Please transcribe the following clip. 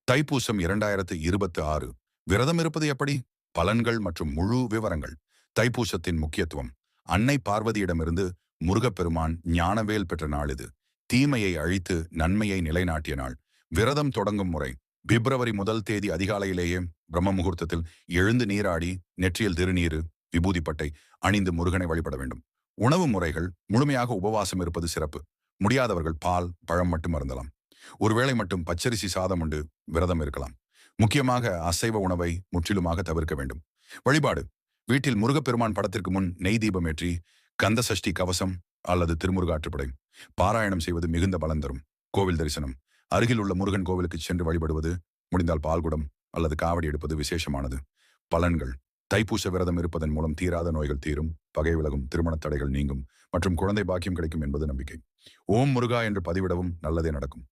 தைப்பூசம் 2026. விரதம் இருப்பது எப்படி? பலன்கள் மற்றும் முழு விவரங்கள். தைப்பூசத்தின் முக்கியத்துவம். அன்னை பார்வதியிடமிருந்து முருகப்பெருமான் ஞானவேல் பெற்ற நாள் இது. தீமையை அழித்து நன்மையை நிலைநாட்டிய நாள். விரதம் தொடங்கும் முறை. பிப்ரவரி 1 அதிகாலையிலேயே பிரம்ம முகூர்த்தத்தில் எழுந்து நீராடி நெற்றியில் திருநீரு விபூதிப்பட்டை அணிந்து முருகனை வழிபட வேண்டும். உணவு முறைகள். முழுமையாக உபவாசம் இருப்பது சிறப்பு. முடியாதவர்கள் பால் பழம் மட்டும் அருந்தலாம். ஒருவேளை மட்டும் பச்சரிசி சாதம் உண்டு விரதம் இருக்கலாம். முக்கியமாக அசைவ உணவை முற்றிலுமாக தவிர்க்க வேண்டும். வழிபாடு. வீட்டில் முருகப்பெருமான் படத்திற்கு முன் நெய் தீபம் ஏற்றி கந்த சஷ்டி கவசம் அல்லது திருமுருகாற்றுப்படை பாராயணம் செய்வது மிகுந்த பலன் தரும். கோவில் தரிசனம். அருகில் உள்ள முருகன் கோவிலுக்கு சென்று வழிபடுவது, முடிந்தால் பால்குடம் அல்லது காவடி எடுப்பது விசேஷமானது. பலன்கள். தைப்பூச விரதம் இருப்பதன் மூலம் தீராத நோய்கள் தீரும், பகை விலகும், திருமணத் தடைகள் நீங்கும் மற்றும் குழந்தை பாக்கியம் கிடைக்கும் என்பது நம்பிக்கை. ஓம் முருகா என்று பதிவிடவும் நல்லதே நடக்கும்.